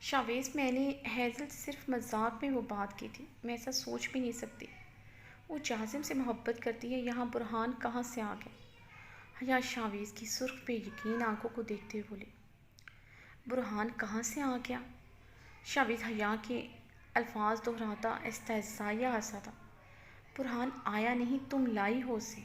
شاویز، میں نے ہیزل سے صرف مذاق میں وہ بات کی تھی، میں ایسا سوچ بھی نہیں سکتی۔ وہ جازم سے محبت کرتی ہے، یہاں برہان کہاں سے آ گیا؟ حیا شاویز کی سرخ بے یقین آنکھوں کو دیکھتے ہوئے بولی۔ برہان کہاں سے آ گیا؟ شاویز حیا کے الفاظ دہراتا استہزائیہ ہنسا تھا۔ برہان آیا نہیں، تم لائی ہو اسے۔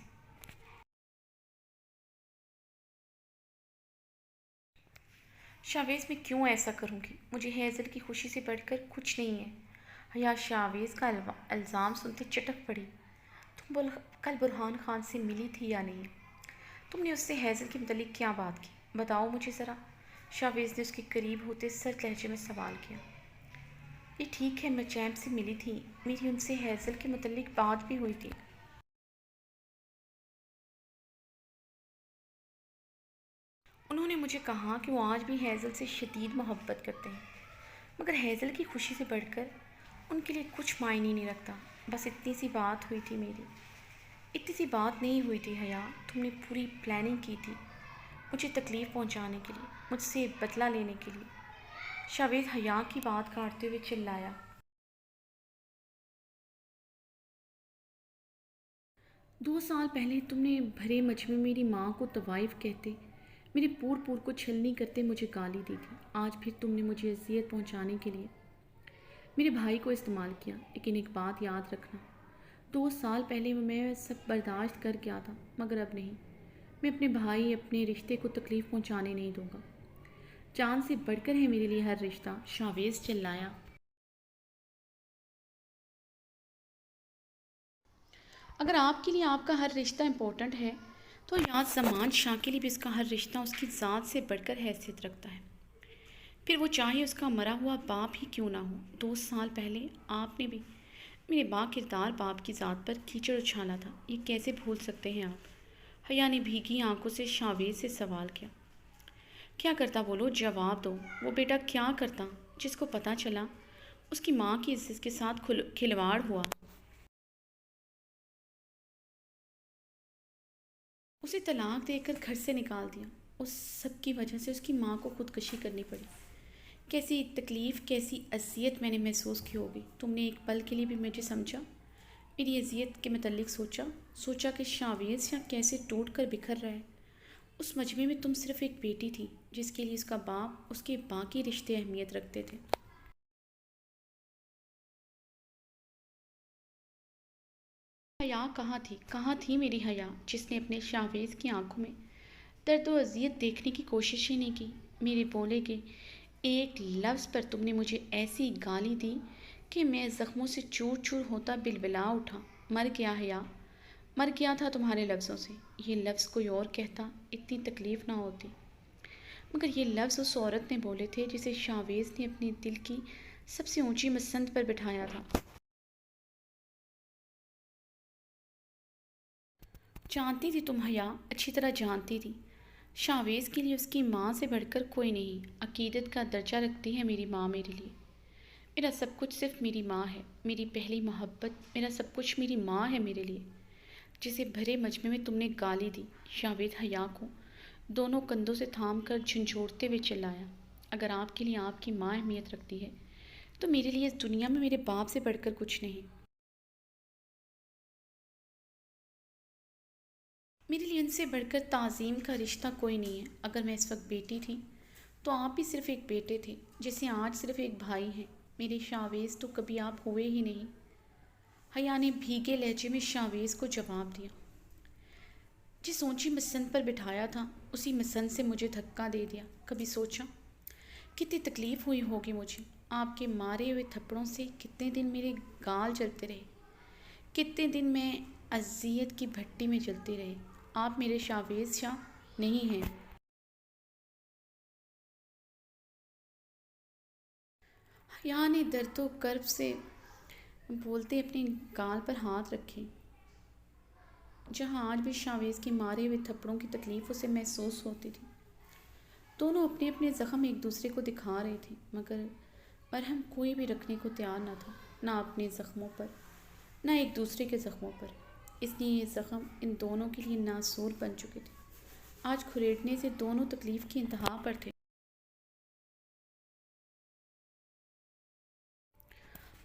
شاویز، میں کیوں ایسا کروں گی؟ مجھے ہیزل کی خوشی سے بڑھ کر کچھ نہیں ہے۔ حیا شاویز کا الزام سنتے چٹک پڑی۔ تم کل برہان خان سے ملی تھی یا نہیں؟ تم نے اس سے ہیزل کے متعلق کیا بات کی؟ بتاؤ مجھے ذرا۔ شاویز نے اس کے قریب ہوتے سرد لہجے میں سوال کیا۔ یہ ٹھیک ہے، میں چیمپ سے ملی تھی، میری ان سے ہیزل کے متعلق بات بھی ہوئی تھی۔ انہوں نے مجھے کہا کہ وہ آج بھی ہیزل سے شدید محبت کرتے ہیں، مگر ہیزل کی خوشی سے بڑھ کر ان کے لیے کچھ معنی نہیں رکھتا۔ بس اتنی سی بات ہوئی تھی میری۔ اتنی سی بات نہیں ہوئی تھی حیا، تم نے پوری پلاننگ کی تھی مجھے تکلیف پہنچانے کے لیے، مجھ سے بدلہ لینے کے لیے۔ شاویز حیا کی بات کاٹتے ہوئے چلایا۔ 2 سال پہلے تم نے بھرے مجمع میری ماں کو طوائف کہتے، میرے پور پور کو چھلنی کرتے مجھے گالی دی تھی۔ آج پھر تم نے مجھے اذیت پہنچانے کے لیے میرے بھائی کو استعمال کیا۔ لیکن ایک بات یاد رکھنا، 2 سال پہلے میں سب برداشت کر گیا تھا، مگر اب نہیں۔ میں اپنے بھائی، اپنے رشتے کو تکلیف پہنچانے نہیں دوں گا۔ جان سے بڑھ کر ہے میرے لیے ہر رشتہ، شاویز چلایا۔ اگر آپ کے لیے آپ کا ہر رشتہ امپورٹنٹ ہے تو یاد زمان شاہ کے لیے بھی اس کا ہر رشتہ اس کی ذات سے بڑھ کر حیثیت رکھتا ہے، پھر وہ چاہے اس کا مرا ہوا باپ ہی کیوں نہ ہو۔ 2 سال پہلے آپ نے بھی میرے با کردار باپ کی ذات پر کیچڑ اچھالا تھا، یہ کیسے بھول سکتے ہیں آپ؟ حیا نے بھیگی آنکھوں سے شاویز سے سوال کیا۔ کیا کرتا بولو، جواب دو۔ وہ بیٹا کیا کرتا جس کو پتہ چلا اس کی ماں کی عزت کے ساتھ کھلواڑ ہوا؟ اسے طلاق دے کر گھر سے نکال دیا۔ اس سب کی وجہ سے اس کی ماں کو خودکشی کرنی پڑی۔ کیسی تکلیف، کیسی اذیت میں نے محسوس کی ہوگی۔ تم نے ایک پل کے لیے بھی مجھے سمجھا، میری اذیت کے متعلق سوچا کہ شاویز یہاں کیسے ٹوٹ کر بکھر رہا ہے۔ اس مجمع میں تم صرف ایک بیٹی تھی جس کے لیے اس کا باپ، اس کے باقی رشتے اہمیت رکھتے تھے۔ حیا کہاں تھی میری حیا، جس نے اپنے شاویز کی آنکھوں میں درد و اذیت دیکھنے کی کوشش ہی نہیں کی؟ میرے بولے کے ایک لفظ پر تم نے مجھے ایسی گالی دی کہ میں زخموں سے چور چور ہوتا بلبلا اٹھا۔ مر گیا حیا، مر گیا تھا تمہارے لفظوں سے۔ یہ لفظ کوئی اور کہتا اتنی تکلیف نہ ہوتی، مگر یہ لفظ اس عورت نے بولے تھے جسے شاویز نے اپنے دل کی سب سے اونچی مسند پر بٹھایا تھا۔ جانتی تھی تم حیا، اچھی طرح جانتی تھی، شاویز کے لیے اس کی ماں سے بڑھ کر کوئی نہیں۔ عقیدت کا درجہ رکھتی ہے میری ماں میرے لیے۔ میرا سب کچھ صرف میری ماں ہے، میری پہلی محبت، میرا سب کچھ میری ماں ہے میرے لیے، جسے بھرے مجمع میں تم نے گالی دی۔ شاویز حیا کو دونوں کندھوں سے تھام کر جھنجھوڑتے ہوئے چلایا۔ اگر آپ کے لیے آپ کی ماں اہمیت رکھتی ہے تو میرے لیے اس دنیا میں میرے باپ سے بڑھ کر کچھ نہیں۔ میرے لیے ان سے بڑھ کر تعظیم کا رشتہ کوئی نہیں ہے۔ اگر میں اس وقت بیٹی تھی تو آپ بھی صرف ایک بیٹے تھے، جیسے آج صرف ایک بھائی ہیں۔ میرے شاویز تو کبھی آپ ہوئے ہی نہیں۔ حیا نے بھیگے لہجے میں شاویز کو جواب دیا۔ جس اونچی مسند پر بٹھایا تھا اسی مسند سے مجھے دھکا دے دیا۔ کبھی سوچا کتنی تکلیف ہوئی ہوگی مجھے؟ آپ کے مارے ہوئے تھپڑوں سے کتنے دن میرے گال جلتے رہے، کتنے دن میں اذیت کی بھٹی میں جلتے رہے۔ آپ میرے شاویز شاہ نہیں ہیں۔ حیا نے درد و کرب سے بولتے اپنے گال پر ہاتھ رکھے، جہاں آج بھی شاویز کے مارے ہوئے تھپڑوں کی تکلیف اسے محسوس ہوتی تھی۔ دونوں اپنے اپنے زخم ایک دوسرے کو دکھا رہے تھے، مگر مرہم کوئی بھی رکھنے کو تیار نہ تھا، نہ اپنے زخموں پر، نہ ایک دوسرے کے زخموں پر۔ اس لیے یہ زخم ان دونوں کے لیے ناسور بن چکے تھے۔ آج کھریٹنے سے دونوں تکلیف کی انتہا پر تھے۔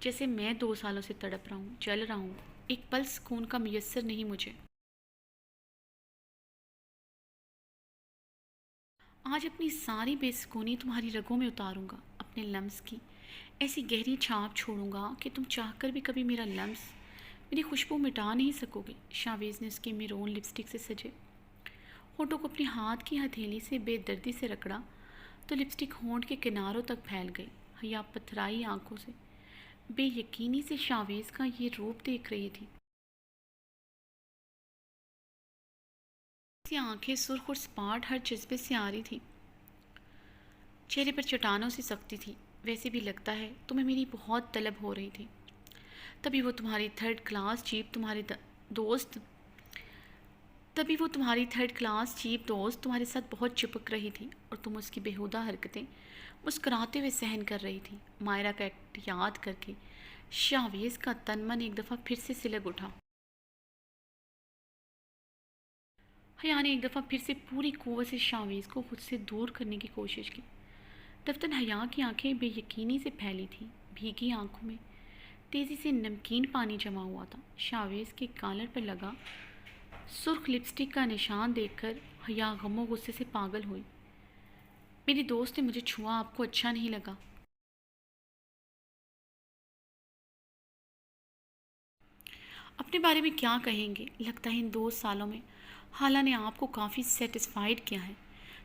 جیسے میں 2 سالوں سے تڑپ رہا ہوں، جل رہا ہوں، ایک پل سکون کا میسر نہیں مجھے۔ آج اپنی ساری بے سکونی تمہاری رگوں میں اتاروں گا، اپنے لمس کی ایسی گہری چھاپ چھوڑوں گا کہ تم چاہ کر بھی کبھی میرا لمس، میری خوشبو مٹا نہیں سکو گے۔ شاویز نے اس کی میرون لپسٹک سے سجے ہونٹوں کو اپنے ہاتھ کی ہتھیلی سے بے دردی سے رگڑا تو لپسٹک ہونٹ کے کناروں تک پھیل گئی۔ حیا پتھرائی آنکھوں سے بے یقینی سے شاویز کا یہ روپ دیکھ رہی تھی۔ اس کی آنکھیں سرخ اور سپاٹ ہر جذبے سے آ رہی تھی، چہرے پر چٹانوں سی سختی تھی۔ ویسے بھی لگتا ہے تمہیں میری بہت طلب ہو رہی تھی، تبھی وہ تمہاری تھرڈ کلاس چیپ دوست تمہارے ساتھ بہت چپک رہی تھی اور تم اس کی بیہودہ حرکتیں مسکراتے ہوئے سہن کر رہی تھی۔ مائرہ کا ایکٹ یاد کر کے شاویز کا تن من ایک دفعہ پھر سے سلگ اٹھا۔ حیا نے ایک دفعہ پھر سے پوری قوت سے شاویز کو خود سے دور کرنے کی کوشش کی۔ دفتن حیا کی آنکھیں بے یقینی سے پھیلی تھیں، بھیگی آنکھوں میں تیزی سے نمکین پانی جمع ہوا تھا۔ شاویز کے کالر پر لگا سرخ لپسٹک کا نشان دیکھ کر حیا غم و غصے سے پاگل ہوئی۔ میری دوست نے مجھے چھوا، آپ کو اچھا نہیں لگا؟ اپنے بارے میں کیا کہیں گے؟ لگتا ہے ان 2 سالوں میں حالہ نے آپ کو کافی سیٹسفائیڈ کیا ہے،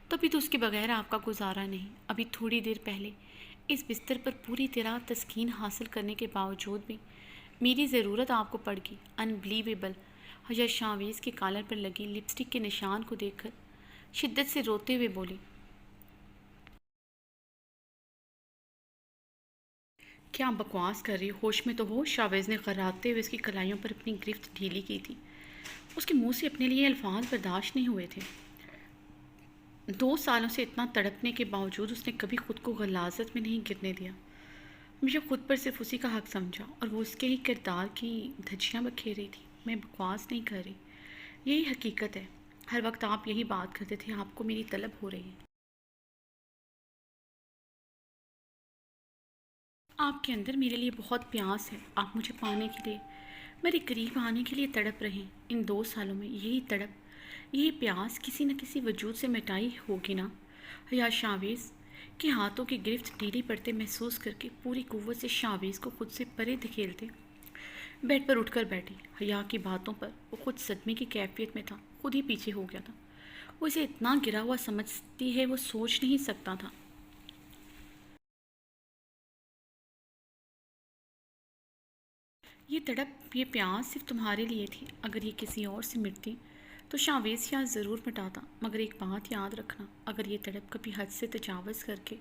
تبھی تو اس کے بغیر آپ کا گزارا نہیں۔ ابھی تھوڑی دیر پہلے اس بستر پر پوری طرح تسکین حاصل کرنے کے باوجود بھی میری ضرورت آپ کو پڑ گئی۔ انبلیویبل۔ حیا شاویز کے کالر پر لگی لپسٹک کے نشان کو دیکھ کر شدت سے روتے ہوئے بولی۔ کیا بکواس کر رہی ہو؟ ہوش میں تو ہو؟ شاویز نے خراتے ہوئے اس کی کلائیوں پر اپنی گرفت ڈھیلی کی تھی۔ اس کے منہ سے اپنے لیے الفاظ برداشت نہیں ہوئے تھے۔ 2 سالوں سے اتنا تڑپنے کے باوجود اس نے کبھی خود کو غلاظت میں نہیں گرنے دیا، مجھے خود پر صرف اسی کا حق سمجھا اور وہ اس کے ہی کردار کی دھجیاں بکھیر رہی تھی۔ میں بکواس نہیں کر رہی، یہی حقیقت ہے۔ ہر وقت آپ یہی بات کرتے تھے، آپ کو میری طلب ہو رہی ہے۔ آپ کے اندر میرے لیے بہت پیاس ہے، آپ مجھے پانے کے لیے، میرے قریب آنے کے لیے تڑپ رہے ہیں۔ ان 2 سالوں میں یہی تڑپ، یہی پیاس کسی نہ کسی وجود سے مٹائی ہوگی نا؟ حیا شاویز کے ہاتھوں کی گرفت ڈھیلی پڑتے محسوس کر کے پوری قوت سے شاویز کو خود سے پرے دھکیلتے بیڈ پر اٹھ کر بیٹھی۔ حیا کی باتوں پر وہ خود صدمے کی کیفیت میں تھا، خود ہی پیچھے ہو گیا تھا۔ وہ اسے اتنا گرا ہوا سمجھتی ہے وہ سوچ نہیں سکتا تھا۔ یہ تڑپ، یہ پیاس صرف تمہارے لیے تھی۔ اگر یہ کسی اور سے مٹتی تو شاویز شاید ضرور مٹاتا، مگر ایک بات یاد رکھنا، اگر یہ تڑپ کبھی حد سے تجاوز کر کے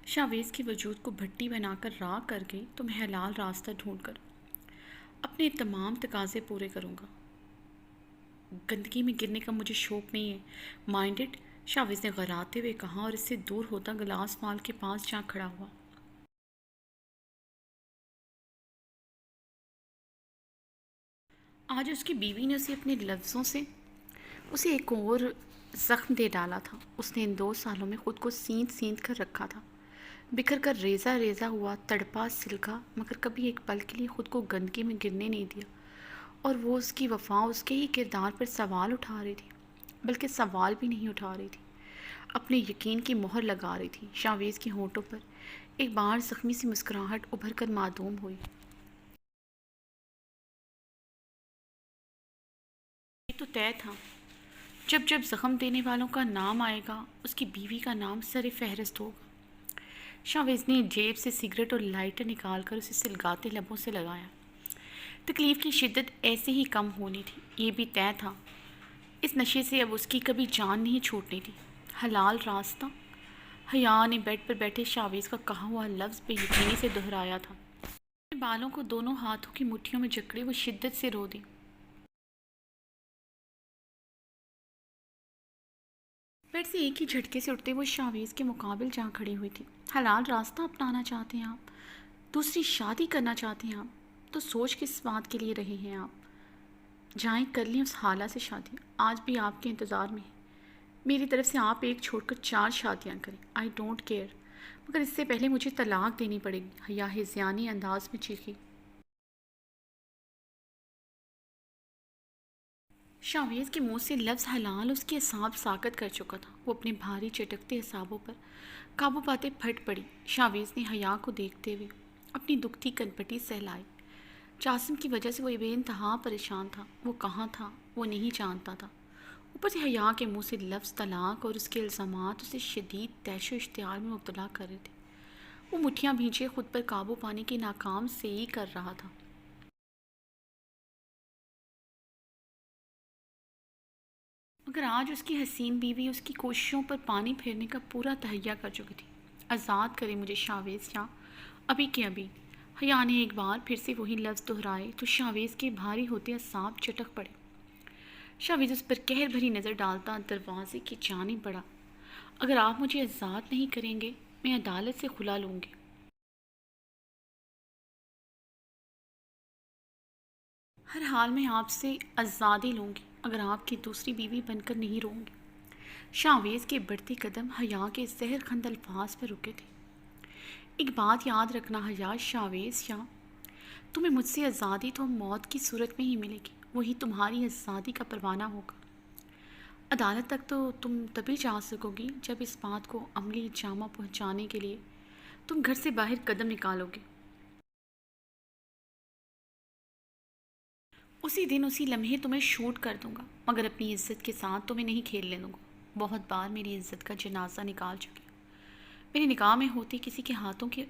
شاویز کے وجود کو بھٹی بنا کر راکھ کر گئی تو میں حلال راستہ ڈھونڈ کر اپنے تمام تقاضے پورے کروں گا۔ گندگی میں گرنے کا مجھے شوق نہیں ہے، مائنڈڈ، شاویز نے غراتے ہوئے کہا اور اس سے دور ہوتا گلاس مال کے پاس جا کھڑا ہوا۔ آج اس کی بیوی نے اپنے لفظوں سے اسے ایک اور زخم دے ڈالا تھا۔ اس نے ان 2 سالوں میں خود کو سینت سینت کر رکھا تھا، بکھر کر ریزہ ریزہ ہوا، تڑپا سلگا، مگر کبھی ایک پل کے لیے خود کو گندگی میں گرنے نہیں دیا۔ اور وہ اس کی وفا، اس کے ہی کردار پر سوال اٹھا رہی تھی، بلکہ سوال بھی نہیں اٹھا رہی تھی، اپنے یقین کی مہر لگا رہی تھی۔ شاویز کے ہونٹوں پر ایک بار زخمی سی مسکراہٹ ابھر کر معدوم ہوئی۔ یہ تو طے تھا، جب جب زخم دینے والوں کا نام آئے گا اس کی بیوی کا نام سر فہرست ہوگا۔ شاویز نے جیب سے سگریٹ اور لائٹر نکال کر اسے سلگاتے لبوں سے لگایا۔ تکلیف کی شدت ایسے ہی کم ہونی تھی، یہ بھی طے تھا، اس نشے سے اب اس کی کبھی جان نہیں چھوٹنی تھی۔ حلال راستہ؟ حیا نے بیڈ پر بیٹھے شاویز کا کہا ہوا لفظ بے یقینی سے دہرایا تھا۔ اپنے بالوں کو دونوں ہاتھوں کی مٹھیوں میں جکڑے وہ شدت سے رو دی۔ بیڈ سے ایک ہی جھٹکے سے اٹھتے وہ شاویز کے مقابل جا کھڑی ہوئی تھی۔ حلال راستہ اپنانا چاہتے ہیں آپ؟ دوسری شادی کرنا چاہتے ہیں آپ؟ تو سوچ کس بات کے لیے رہے ہیں آپ؟ جائیں کر لیں اس حالہ سے شادی، آج بھی آپ کے انتظار میں ہے۔ میری طرف سے آپ ایک چھوڑ کر 4 شادیاں کریں، آئی ڈونٹ کیئر۔ مگر اس سے پہلے مجھے طلاق دینی پڑے گی، حیا ہذیانی انداز میں چیخی۔ شاویز کے منہ سے لفظ حلال اس کے اعصاب ساکت کر چکا تھا۔ وہ اپنے بھاری چٹکتے اعصابوں پر قابو پاتے پھٹ پڑی۔ شاویز نے حیا کو دیکھتے ہوئے اپنی دکھتی کنپٹی سہلائی۔ جاسم کی وجہ سے وہ بے انتہا پریشان تھا۔ وہ کہاں تھا وہ نہیں جانتا تھا۔ اوپر سے حیا کے منہ سے لفظ طلاق اور اس کے الزامات اسے شدید طیش و اشتعال میں مبتلا کر رہے تھے۔ وہ مٹھیاں بھینچے خود پر قابو پانے کی ناکام سعی کر رہا تھا۔ مگر آج اس کی حسین بیوی اس کی کوششوں پر پانی پھیرنے کا پورا تہیہ کر چکی تھی۔ آزاد کرے مجھے شاویز شاہ، ابھی کے ابھی۔ حیا نے ایک بار پھر سے وہی لفظ دہرائے تو شاویز کے بھاری ہوتے اعصاب چٹک پڑے۔ شاویز اس پر قہر بھری نظر ڈالتا دروازے کی جانب بڑھا۔ اگر آپ مجھے آزاد نہیں کریں گے میں عدالت سے خلا لوں گی۔ ہر حال میں آپ سے آزادی لوں گی اگر آپ کی دوسری بیوی بن کر نہیں رہوں گی۔ شاویز کے بڑھتے قدم حیا کے زہر خند الفاظ پر رکے تھے۔ ایک بات یاد رکھنا حیا شاویز شاہ، تمہیں مجھ سے آزادی تو موت کی صورت میں ہی ملے گی، وہی تمہاری آزادی کا پروانہ ہوگا۔ عدالت تک تو تم تبھی جا سکو گی جب اس بات کو عملی جامہ پہنچانے کے لیے تم گھر سے باہر قدم نکالو گے۔ اسی دن اسی لمحے تمہیں شوٹ کر دوں گا، مگر اپنی عزت کے ساتھ تمہیں نہیں کھیلنے دوں گا۔ بہت بار میری عزت کا جنازہ نکال چکی، میری نکاح میں ہوتی کسی کے ہاتھوں کی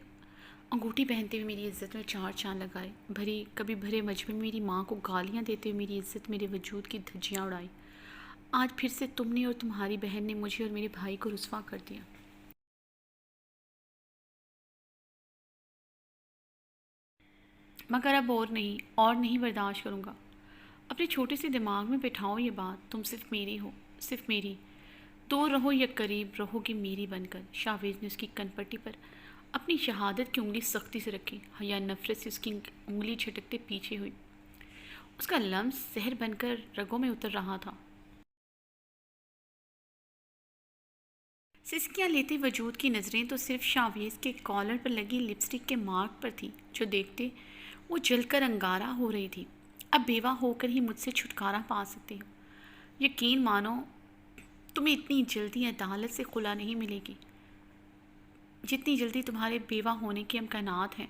انگوٹھی پہنتے ہوئے میری عزت میں چار چاند لگائے، کبھی بھرے مجمع میں میری ماں کو گالیاں دیتے ہوئے میری عزت میرے وجود کی دھجیاں اڑائی۔ آج پھر سے تم نے اور تمہاری بہن نے مجھے اور میرے بھائی کو رسوا کر دیا۔ مگر اب اور نہیں برداشت کروں گا۔ اپنے چھوٹے سے دماغ میں بٹھاؤ یہ بات، تم صرف میری ہو، صرف میری۔ دور رہو یا قریب رہو گی میری بن کر۔ شاویز نے اس کی کنپٹی پر اپنی شہادت کی انگلی سختی سے رکھی۔ حیا نفرت سے اس کی انگلی جھٹکتے پیچھے ہوئی۔ اس کا لمس زہر بن کر رگوں میں اتر رہا تھا۔ سسکیاں لیتے وجود کی نظریں تو صرف شاویز کے کالر پر لگی لپسٹک کے مارک پر تھی جو دیکھتے وہ جل کر انگارہ ہو رہی تھی۔ اب بیوہ ہو کر ہی مجھ سے چھٹکارا پا سکتے ہو۔ یقین مانو تمہیں اتنی جلدی عدالت سے خلا نہیں ملے گی جتنی جلدی تمہارے بیوہ ہونے کے امکانات ہیں۔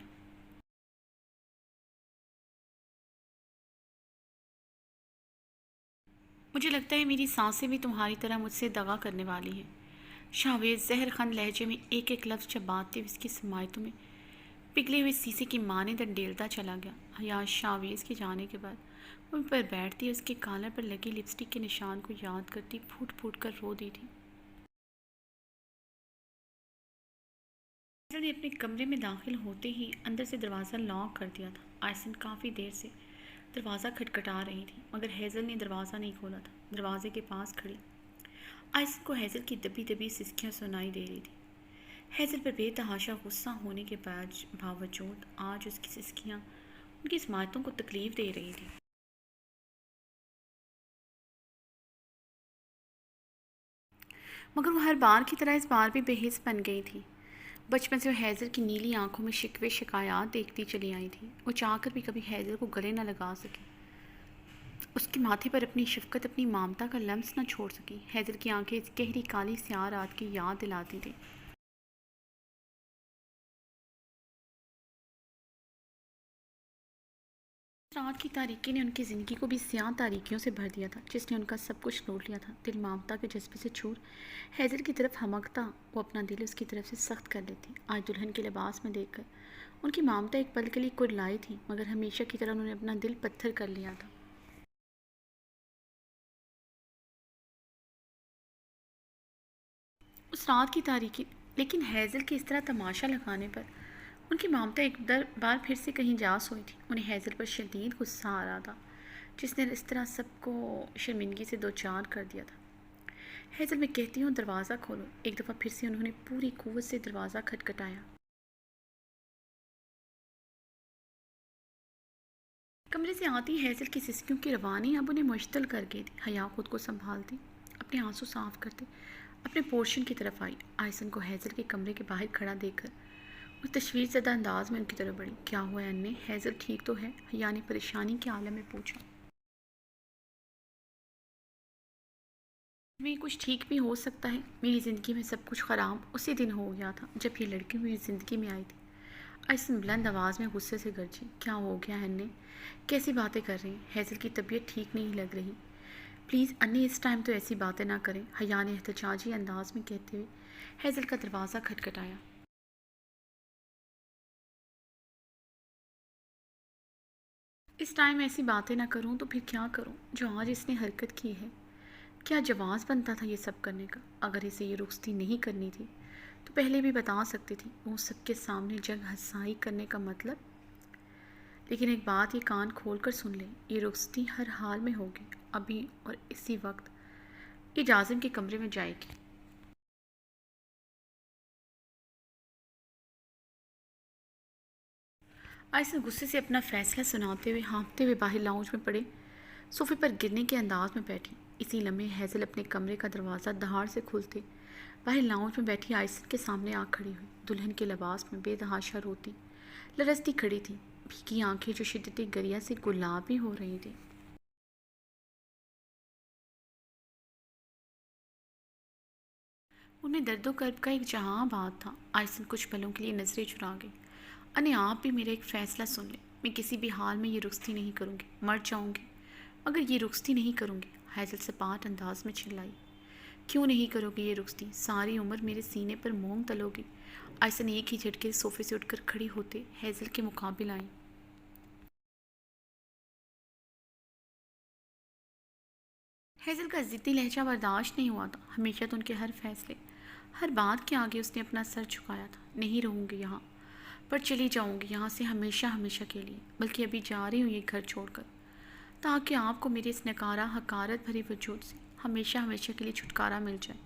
مجھے لگتا ہے میری سانسیں بھی تمہاری طرح مجھ سے دغا کرنے والی ہیں۔ شاویز زہر خند لہجے میں ایک ایک لفظ چباتے ہوئے اس کی سماعتوں میں پگھلے ہوئے سیسے کی مانند ڈیلتا چلا گیا۔ حیا شاویز کے جانے کے بعد ان پر بیٹھتی اس کے کالر پر لگی لپسٹک کے نشان کو یاد کرتی پھوٹ پھوٹ کر رو دی تھی۔ حیزل نے اپنے کمرے میں داخل ہوتے ہی اندر سے دروازہ لاک کر دیا تھا۔ آئسن کافی دیر سے دروازہ کھٹکھٹا رہی تھی مگر حیزل نے دروازہ نہیں کھولا تھا۔ دروازے کے پاس کھڑی آئسن کو حیزل کی دبی دبی سسکیاں سنائی دے رہی تھی۔ حیزل پر بے تحاشا غصہ ہونے کے باوجود آج اس کی سسکیاں ان کی سماعتوں کو تکلیف دے رہی تھی۔ مگر وہ ہر بار کی طرح اس بار بھی بے حس بن گئی تھی۔ بچپن سے وہ حیزل کی نیلی آنکھوں میں شکوے شکایات دیکھتی چلی آئی تھی۔ وہ چاہ کر بھی کبھی حیزل کو گلے نہ لگا سکی، اس کے ماتھے پر اپنی شفقت اپنی مامتا کا لمس نہ چھوڑ سکی۔ حیزل کی آنکھیں اس گہری کالی سیاہ رات کی یاد دلاتی تھیں۔ رات کی تاریکی نے ان کی زندگی کو بھی سیاہ تاریکیوں سے بھر دیا تھا جس نے ان کا سب کچھ لوٹ لیا تھا۔ دل مامتا کے جذبے سے چور حیزل کی طرف ہمکتا وہ اپنا دل اس کی طرف سے سخت کر لیتی۔ آج دلہن کے لباس میں دیکھ کر ان کی مامتا ایک پل کے لیے کڑلائی تھی مگر ہمیشہ کی طرح انہوں نے اپنا دل پتھر کر لیا تھا۔ اس رات کی تاریکی لیکن حیزل کے اس طرح تماشا لگانے پر ان کی مامتا ایک بار پھر سے کہیں جا سوئی تھی۔ انہیں حیزل پر شدید غصہ آ رہا تھا جس نے اس طرح سب کو شرمندگی سے دوچار کر دیا تھا۔ حیزل میں کہتی ہوں دروازہ کھولو۔ ایک دفعہ پھر سے انہوں نے پوری قوت سے دروازہ کھٹکھٹایا۔ کمرے سے آتی حیزل کی سسکیوں کی روانی اب انہیں مشتعل کر گئی تھی۔ حیا خود کو سنبھالتی اپنے آنسو صاف کرتے اپنے پورشن کی طرف آئی۔ آئسن کو ہیزل کے کمرے کے باہر کھڑا دیکھ کر وہ تشویش زدہ انداز میں ان کی طرف بڑھی۔ کیا ہوا ہے انّے؟ ہیزل ٹھیک تو ہے؟ حیا نے پریشانی کے عالم میں پوچھا۔ میں کچھ ٹھیک بھی ہو سکتا ہے؟ میری زندگی میں سب کچھ خراب اسی دن ہو گیا تھا جب یہ لڑکی میری زندگی میں آئی تھی۔ آئسن بلند آواز میں غصے سے گرجی۔ کیا ہو گیا ہے انّے؟ کیسی باتیں کر رہی ہیں؟ ہیزل کی طبیعت ٹھیک نہیں لگ رہی۔ پلیز انّے اس ٹائم تو ایسی باتیں نہ کریں، حیا نے احتجاجی انداز میں کہتے ہوئے ہیزل کا دروازہ کھٹکھٹایا۔ اس ٹائم ایسی باتیں نہ کروں تو پھر کیا کروں جو آج اس نے حرکت کی ہے؟ کیا جواز بنتا تھا یہ سب کرنے کا؟ اگر اسے یہ رخصتی نہیں کرنی تھی تو پہلے بھی بتا سکتی تھی، وہ سب کے سامنے جنگ ہنسائی کرنے کا مطلب۔ لیکن ایک بات یہ کان کھول کر سن لیں، یہ رخصتی ہر حال میں ہوگی، ابھی اور اسی وقت۔ یہ جازم کے کمرے میں جائے گی۔ آئسن غصے سے اپنا فیصلہ سناتے ہوئے ہانپتے ہوئے باہر لاؤنج میں پڑے صوفے پر گرنے کے انداز میں بیٹھی۔ اسی لمحے ہیزل اپنے کمرے کا دروازہ دھاڑ سے کھولتے باہر لاؤنج میں بیٹھی آئسن کے سامنے آ کھڑی ہوئی۔ دلہن کے لباس میں بے تحاشا روتی لرزتی کھڑی تھی، بھیگی آنکھیں جو شدت گریہ سے گلابی ہو رہی تھی۔ ان میں درد و کرب کا ایک جہاں بات تھا۔ آئسن کچھ پلوں کے لیے نظریں چرا گئی۔ انہیں آپ بھی میرا ایک فیصلہ سن لیں، میں کسی بھی حال میں یہ رخصتی نہیں کروں گی، مر جاؤں گی مگر یہ رخصتی نہیں کروں گی، ہیزل سپاٹ انداز میں چلائی۔ کیوں نہیں کرو گی یہ رخصتی؟ ساری عمر میرے سینے پر مونگ تلو گی۔ آئسن ایک ہی جھٹکے صوفے سے اٹھ کر کھڑی ہوتے ہیزل کے مقابل آئیں۔ ہیزل کا ضدی لہجہ برداشت نہیں ہوا تھا۔ ہمیشہ تو ان کے ہر فیصلے، ہر بات کے آگے اس نے اپنا سر جھکایا تھا۔ نہیں رہوں گی یہاں، پر چلی جاؤں گی یہاں سے ہمیشہ ہمیشہ کے لیے، بلکہ ابھی جا رہی ہوں یہ گھر چھوڑ کر، تاکہ آپ کو میرے اس نکارہ حقارت بھرے وجود سے ہمیشہ ہمیشہ کے لیے چھٹکارا مل جائے۔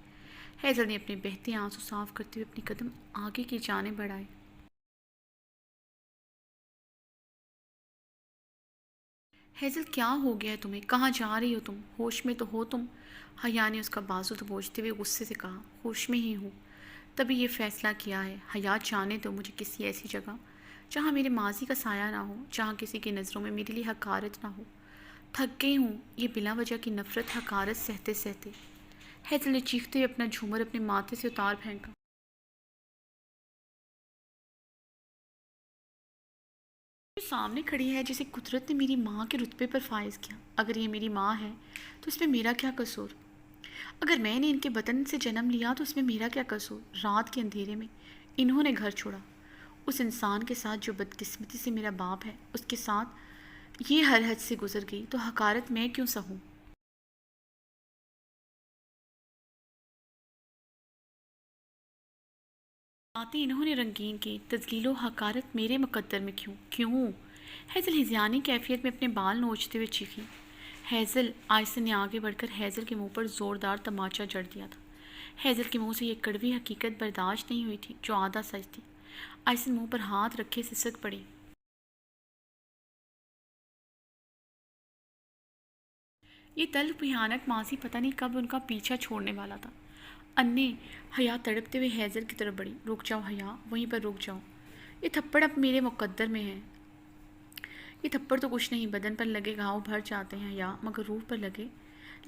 ہیزل نے اپنے بہتے آنسو صاف کرتے ہوئے اپنی قدم آگے کی جانب بڑھائے۔ ہیزل کیا ہو گیا ہے تمہیں؟ کہاں جا رہی ہو تم؟ ہوش میں تو ہو تم؟ حیا نے اس کا بازو دبوچتے ہوئے غصے سے کہا۔ ہوش میں ہی ہوں، تبھی یہ فیصلہ کیا ہے۔ حیا جانے دو مجھے کسی ایسی جگہ جہاں میرے ماضی کا سایہ نہ ہو، جہاں کسی کی نظروں میں میرے لیے حقارت نہ ہو۔ تھک گئی ہوں یہ بلا وجہ کی نفرت حقارت سہتے سہتے۔ ہیزل نے چیختے ہوئے اپنا جھومر اپنے ماتھے سے اتار پھینکا۔ جو سامنے کھڑی ہے جسے قدرت نے میری ماں کے رتبے پر فائز کیا، اگر یہ میری ماں ہے تو اس میں میرا کیا قصور؟ اگر میں نے ان کے بطن سے جنم لیا تو اس میں میرا کیا قصور؟ رات کے اندھیرے میں انہوں نے گھر چھوڑا، اس انسان کے ساتھ جو بدقسمتی سے میرا باپ ہے، اس کے ساتھ یہ ہر حد سے گزر گئی تو حقارت میں کیوں سہوں؟ باتیں انہوں نے رنگین کی، تذلیل و حقارت میرے مقدر میں کیوں کیوں؟ ہیزل ہذیانی کیفیت میں اپنے بال نوچتے ہوئے چیخی۔ ہیزل! آئسن نے آگے بڑھ کر ہیزل کے منہ پر زوردار تماچا جڑ دیا تھا۔ ہیزل کے منہ سے یہ کڑوی حقیقت برداشت نہیں ہوئی تھی جو آدھا سچ تھی۔ آئسن منہ پر ہاتھ رکھے سسک پڑی۔ یہ تلخ بھیانک ماضی پتہ نہیں کب ان کا پیچھا چھوڑنے والا تھا۔ انے حیا تڑپتے ہوئے ہیزل کی طرف بڑھی۔ رک جاؤ حیا، وہیں پر رک جاؤ، یہ تھپڑ اب میرے مقدر میں ہے۔ یہ تھپڑ تو کچھ نہیں، بدن پر لگے گھاؤ بھر جاتے ہیں حیا، مگر روح پر لگے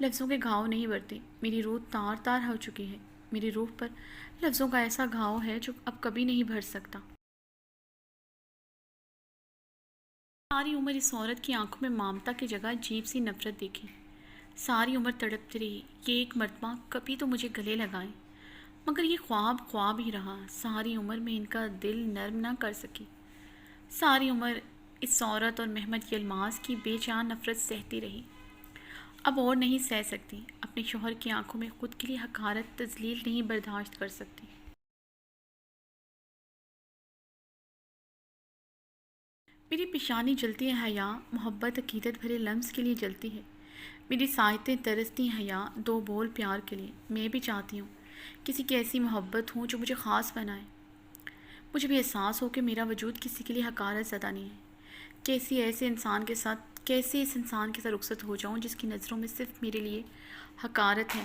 لفظوں کے گھاؤ نہیں بھرتے۔ میری روح تار تار ہو چکی ہے، میری روح پر لفظوں کا ایسا گھاؤ ہے جو اب کبھی نہیں بھر سکتا۔ ساری عمر اس عورت کی آنکھوں میں ممتا کی جگہ عجیب سی نفرت دیکھی۔ ساری عمر تڑپتی رہی کہ ایک مرتبہ کبھی تو مجھے گلے لگائیں، مگر یہ خواب خواب ہی رہا۔ ساری عمر میں ان کا دل نرم نہ کر سکی۔ ساری عمر اس عورت اور محمد یلماز کی بے جان نفرت سہتی رہی، اب اور نہیں سہ سکتی۔ اپنے شوہر کی آنکھوں میں خود کے لیے حقارت تذلیل نہیں برداشت کر سکتی۔ میری پیشانی جلتی ہے حیا، محبت عقیدت بھرے لمس کے لیے جلتی ہے۔ میری ساعتیں ترستی ہیں حیا، دو بول پیار کے لیے۔ میں بھی چاہتی ہوں کسی کی ایسی محبت ہوں جو مجھے خاص بنائے، مجھے بھی احساس ہو کہ میرا وجود کسی کے لیے حقارت زدہ نہیں ہے۔ کیسے اس انسان کے ساتھ رخصت ہو جاؤں جس کی نظروں میں صرف میرے لیے حقارت ہے۔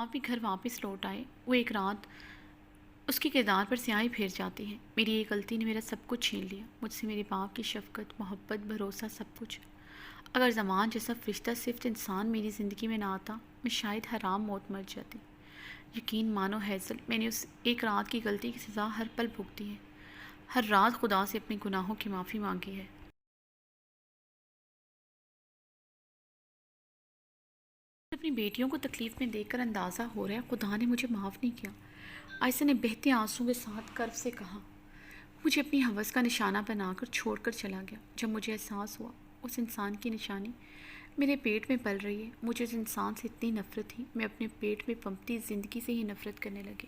آپ بھی گھر واپس لوٹ آئے۔ وہ ایک رات اس کے کردار پر سیاہی پھیر جاتی ہے۔ میری ایک غلطی نے میرا سب کچھ چھین لیا، مجھ سے میرے باپ کی شفقت، محبت، بھروسہ، سب کچھ۔ اگر زمان جیسا فرشتہ صرف انسان میری زندگی میں نہ آتا، میں شاید حرام موت مر جاتی۔ یقین مانو ہیزل، میں نے اس ایک رات کی غلطی کی سزا ہر پل بھگتی ہے، ہر رات خدا سے اپنے گناہوں کی معافی مانگی ہے۔ اپنی بیٹیوں کو تکلیف میں دیکھ کر اندازہ ہو رہا ہے خدا نے مجھے معاف نہیں کیا۔ عائشہ نے بہتے آنسوں کے ساتھ کرب سے کہا۔ مجھے اپنی ہوس کا نشانہ بنا کر چھوڑ کر چلا گیا۔ جب مجھے احساس ہوا اس انسان کی نشانی میرے پیٹ میں پل رہی ہے، مجھے اس انسان سے اتنی نفرت تھی، میں اپنے پیٹ میں پنپتی زندگی سے ہی نفرت کرنے لگی۔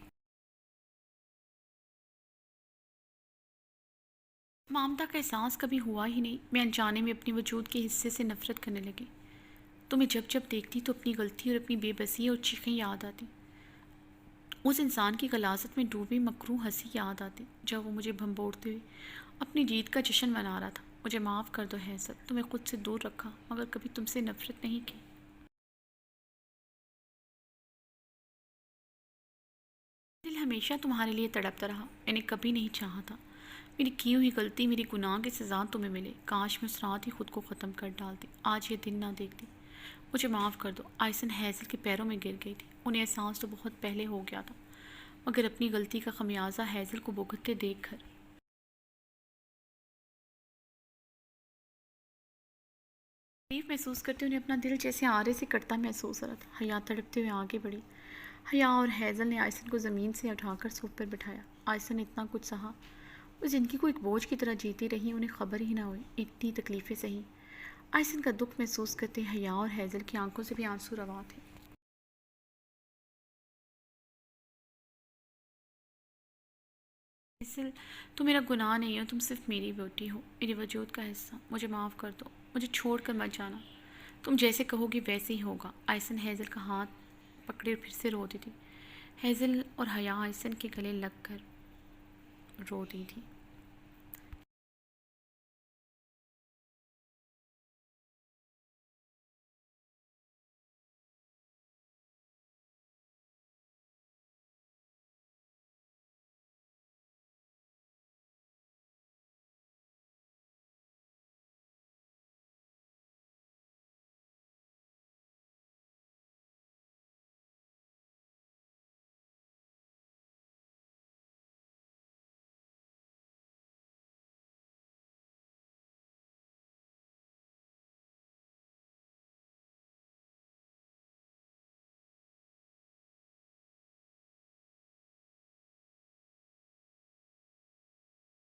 ممتا کا احساس کبھی ہوا ہی نہیں، میں انجانے میں اپنے وجود کے حصے سے نفرت کرنے لگی۔ تمہیں جب جب دیکھتی تو اپنی غلطی اور اپنی بے بسی اور چیخیں یاد آتی، اس انسان کی غلاظت میں ڈوبی مکروہ ہنسی یاد آتی جب وہ مجھے بھنبوڑتے ہوئے اپنی جیت کا جشن منا رہا تھا۔ مجھے معاف کر دو ہیزل، تمہیں خود سے دور رکھا مگر کبھی تم سے نفرت نہیں کی۔ دل ہمیشہ تمہارے لیے تڑپتا رہا، میں نے کبھی نہیں چاہا تھا میری کی ہوئی غلطی، میری گناہ کی سزا تمہیں ملے۔ کاش میں اس رات ہی خود کو ختم کر ڈالتی، آج یہ دن نہ دیکھتی۔ مجھے معاف کر دو۔ آئسن ہیزل کے پیروں میں گر گئی تھی، انہیں احساس تو بہت پہلے ہو گیا تھا، مگر اپنی غلطی کا خمیازہ ہیزل کو بھگتتے دیکھ کر تکلیف محسوس کرتے انہیں اپنا دل جیسے آرے سے کٹتا محسوس ہو رہا تھا۔ حیا تڑپتے ہوئے آگے بڑھی۔ حیا اور ہیزل نے آئسن کو زمین سے اٹھا کر سوپ پر بٹھایا۔ آئسن نے اتنا کچھ سہا، وہ زندگی کو ایک بوجھ کی طرح جیتی رہی، انہیں خبر ہی نہ ہوئی اتنی تکلیفیں سہی۔ آئسن کا دکھ محسوس کرتے حیا اور ہیزل کی آنکھوں سے بھی آنسو رواں تھے۔ ہیزل، تم میرا گناہ نہیں ہو، تم صرف میری بیٹی ہو، میرے وجود کا حصہ، مجھے معاف کر دو، مجھے چھوڑ کر مت جانا، تم جیسے کہو گی ویسے ہی ہوگا۔ آئسن ہیزل کا ہاتھ پکڑے پھر سے روتی تھی۔ ہیزل اور حیا آئسن کے گلے لگ کر روتی تھی۔